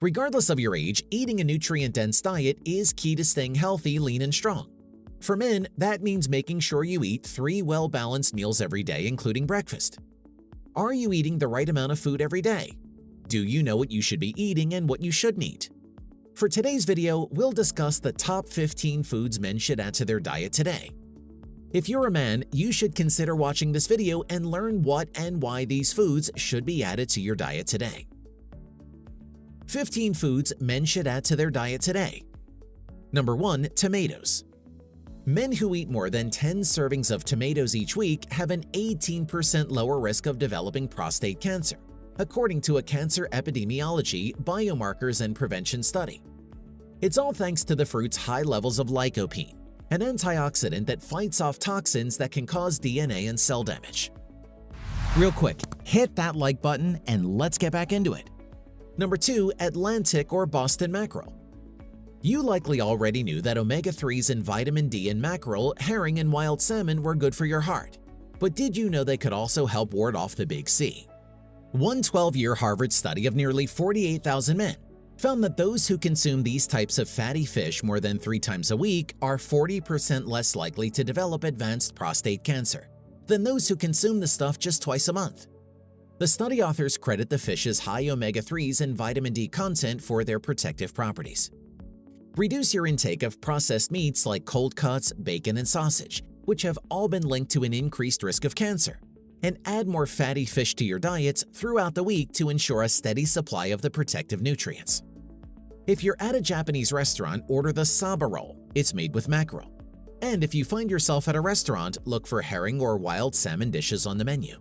Regardless of your age, eating a nutrient-dense diet is key to staying healthy, lean, and strong. For men, that means making sure you eat 3 well-balanced meals every day, including breakfast. Are you eating the right amount of food every day? Do you know what you should be eating and what you shouldn't eat? For today's video, we'll discuss the top 15 foods men should add to their diet today. If you're a man, you should consider watching this video and learn what and why these foods should be added to your diet today. 15 foods men should add to their diet today. Number 1. Tomatoes. Men who eat more than 10 servings of tomatoes each week have an 18% lower risk of developing prostate cancer, according to a cancer epidemiology, biomarkers, and prevention study. It's all thanks to the fruit's high levels of lycopene, an antioxidant that fights off toxins that can cause DNA and cell damage. Real quick, hit that like button and let's get back into it. Number 2. Atlantic or Boston mackerel. You likely already knew that omega-3s and vitamin D in mackerel, herring, and wild salmon were good for your heart. But did you know they could also help ward off the Big C? One 12-year Harvard study of nearly 48,000 men found that those who consume these types of fatty fish more than 3 times a week are 40% less likely to develop advanced prostate cancer than those who consume the stuff just twice a month. The study authors credit the fish's high omega-3s and vitamin D content for their protective properties. Reduce your intake of processed meats like cold cuts, bacon, and sausage, which have all been linked to an increased risk of cancer, and add more fatty fish to your diets throughout the week to ensure a steady supply of the protective nutrients. If you're at a Japanese restaurant, order the saba roll. It's made with mackerel. And if you find yourself at a restaurant, look for herring or wild salmon dishes on the menu.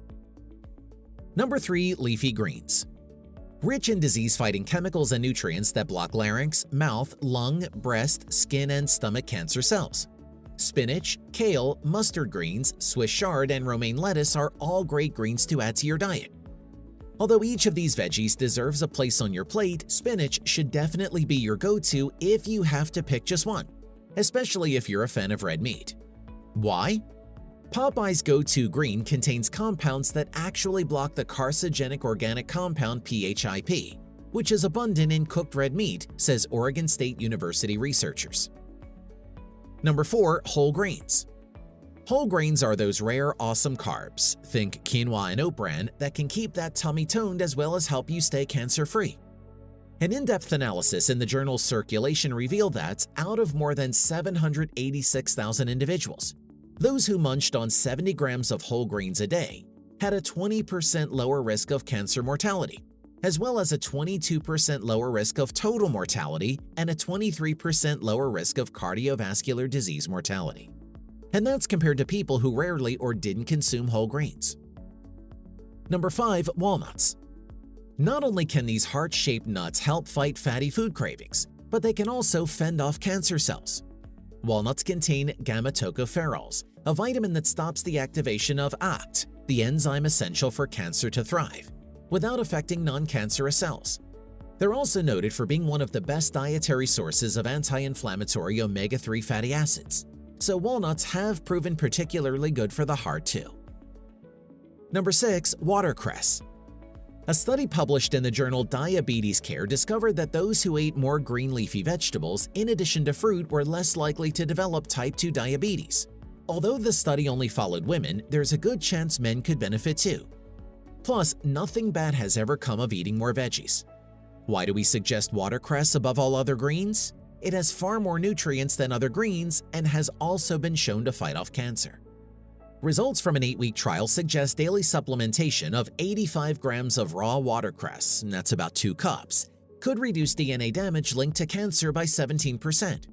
Number 3. Leafy greens. Rich in disease-fighting chemicals and nutrients that block larynx, mouth, lung, breast, skin, and stomach cancer cells. Spinach, kale, mustard greens, Swiss chard, and romaine lettuce are all great greens to add to your diet. Although each of these veggies deserves a place on your plate, spinach should definitely be your go-to if you have to pick just one, especially if you're a fan of red meat. Why? Popeye's go-to green contains compounds that actually block the carcinogenic organic compound PHIP, which is abundant in cooked red meat, says Oregon State University researchers. Number 4. Whole grains. Whole grains are those rare, awesome carbs, think quinoa and oat bran, that can keep that tummy toned as well as help you stay cancer-free. An in-depth analysis in the journal Circulation revealed that, out of more than 786,000 individuals, those who munched on 70 grams of whole grains a day had a 20% lower risk of cancer mortality, as well as a 22% lower risk of total mortality and a 23% lower risk of cardiovascular disease mortality. And that's compared to people who rarely or didn't consume whole grains. Number 5. Walnuts. Not only can these heart-shaped nuts help fight fatty food cravings, but they can also fend off cancer cells. Walnuts contain gamma-tocopherols, a vitamin that stops the activation of ACT, the enzyme essential for cancer to thrive, without affecting non-cancerous cells. They're also noted for being one of the best dietary sources of anti-inflammatory omega-3 fatty acids, so walnuts have proven particularly good for the heart too. Number 6. Watercress. A study published in the journal Diabetes Care discovered that those who ate more green leafy vegetables in addition to fruit were less likely to develop type 2 diabetes. Although the study only followed women, there's a good chance men could benefit too. Plus, nothing bad has ever come of eating more veggies. Why do we suggest watercress above all other greens? It has far more nutrients than other greens and has also been shown to fight off cancer. Results from an 8-week trial suggest daily supplementation of 85 grams of raw watercress, and that's about 2 cups, could reduce DNA damage linked to cancer by 17%.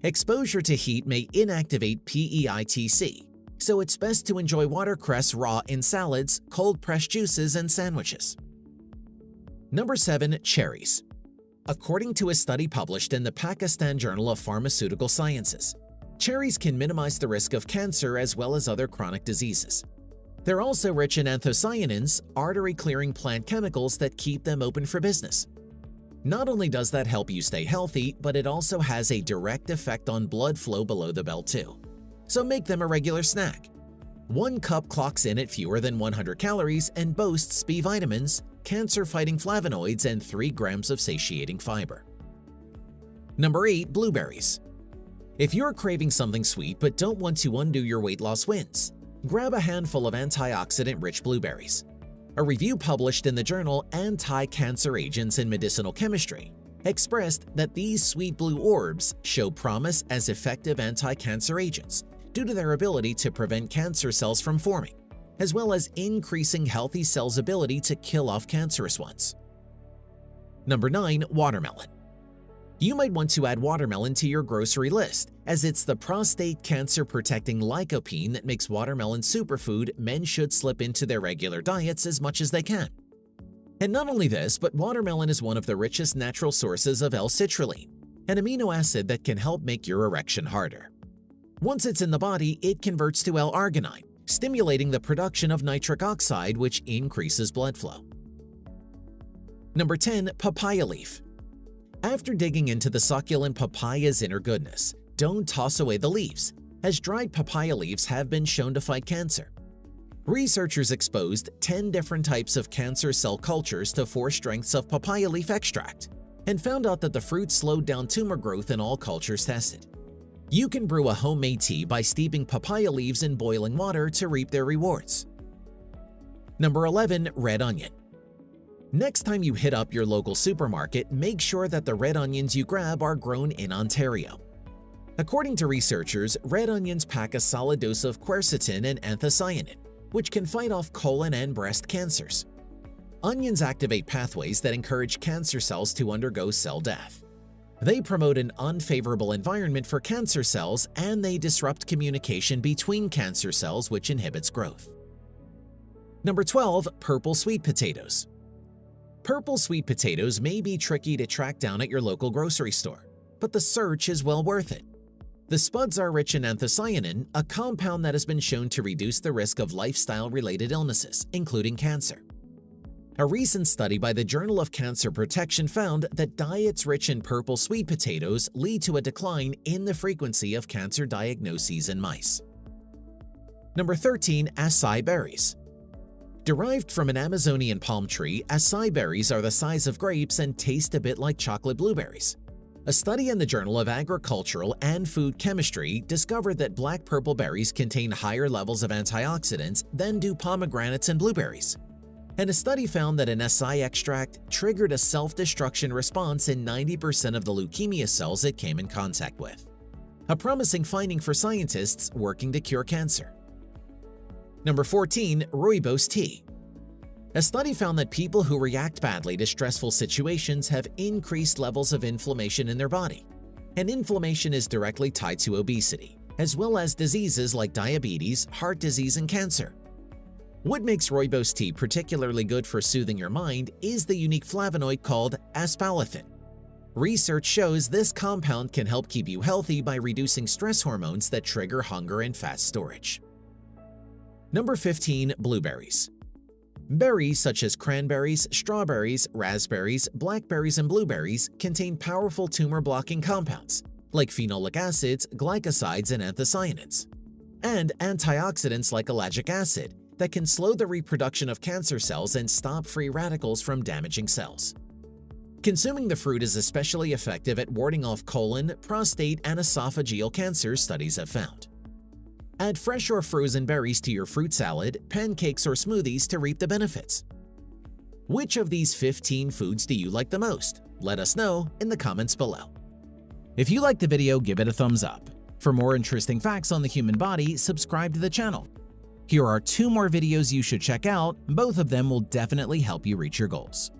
Exposure to heat may inactivate PEITC, so it's best to enjoy watercress raw in salads, cold-pressed juices, and sandwiches. Number 7. Cherries. According to a study published in the Pakistan Journal of Pharmaceutical Sciences, cherries can minimize the risk of cancer as well as other chronic diseases. They're also rich in anthocyanins, artery-clearing plant chemicals that keep them open for business. Not only does that help you stay healthy, but it also has a direct effect on blood flow below the belt too. So make them a regular snack. 1 cup clocks in at fewer than 100 calories and boasts B vitamins, cancer-fighting flavonoids and 3 grams of satiating fiber. Number 8. Blueberries. If you're craving something sweet but don't want to undo your weight loss wins, grab a handful of antioxidant-rich blueberries. A review published in the journal Anti-Cancer Agents in Medicinal Chemistry expressed that these sweet blue orbs show promise as effective anti-cancer agents due to their ability to prevent cancer cells from forming, as well as increasing healthy cells' ability to kill off cancerous ones. Number 9. Watermelon. You might want to add watermelon to your grocery list, as it's the prostate cancer-protecting lycopene that makes watermelon superfood men should slip into their regular diets as much as they can. And not only this, but watermelon is one of the richest natural sources of L-citrulline, an amino acid that can help make your erection harder. Once it's in the body, it converts to L-arginine, stimulating the production of nitric oxide, which increases blood flow. Number 10. Papaya leaf. After digging into the succulent papaya's inner goodness, don't toss away the leaves, as dried papaya leaves have been shown to fight cancer. Researchers exposed 10 different types of cancer cell cultures to 4 strengths of papaya leaf extract and found out that the fruit slowed down tumor growth in all cultures tested. You can brew a homemade tea by steeping papaya leaves in boiling water to reap their rewards. Number 11. Red onion. Next time you hit up your local supermarket, make sure that the red onions you grab are grown in Ontario. According to researchers, red onions pack a solid dose of quercetin and anthocyanin, which can fight off colon and breast cancers. Onions activate pathways that encourage cancer cells to undergo cell death. They promote an unfavorable environment for cancer cells, and they disrupt communication between cancer cells, which inhibits growth. Number 12. Purple sweet potatoes. Purple sweet potatoes may be tricky to track down at your local grocery store, but the search is well worth it. The spuds are rich in anthocyanin, a compound that has been shown to reduce the risk of lifestyle-related illnesses, including cancer. A recent study by the Journal of Cancer Protection found that diets rich in purple sweet potatoes lead to a decline in the frequency of cancer diagnoses in mice. Number 13. Acai berries. Derived from an Amazonian palm tree, acai berries are the size of grapes and taste a bit like chocolate blueberries. A study in the Journal of Agricultural and Food Chemistry discovered that black purple berries contain higher levels of antioxidants than do pomegranates and blueberries. And a study found that an acai extract triggered a self-destruction response in 90% of the leukemia cells it came in contact with. A promising finding for scientists working to cure cancer. Number 14. Rooibos tea. A study found that people who react badly to stressful situations have increased levels of inflammation in their body, and inflammation is directly tied to obesity, as well as diseases like diabetes, heart disease, and cancer. What makes rooibos tea particularly good for soothing your mind is the unique flavonoid called aspalathin. Research shows this compound can help keep you healthy by reducing stress hormones that trigger hunger and fat storage. Number 15. Blueberries. Berries such as cranberries, strawberries, raspberries, blackberries, and blueberries contain powerful tumor-blocking compounds like phenolic acids, glycosides, and anthocyanins, and antioxidants like ellagic acid that can slow the reproduction of cancer cells and stop free radicals from damaging cells. Consuming the fruit is especially effective at warding off colon, prostate, and esophageal cancers, studies have found. Add fresh or frozen berries to your fruit salad, pancakes, or smoothies to reap the benefits. Which of these 15 foods do you like the most? Let us know in the comments below. If you liked the video, give it a thumbs up. For more interesting facts on the human body, subscribe to the channel. Here are 2 more videos you should check out. Both of them will definitely help you reach your goals.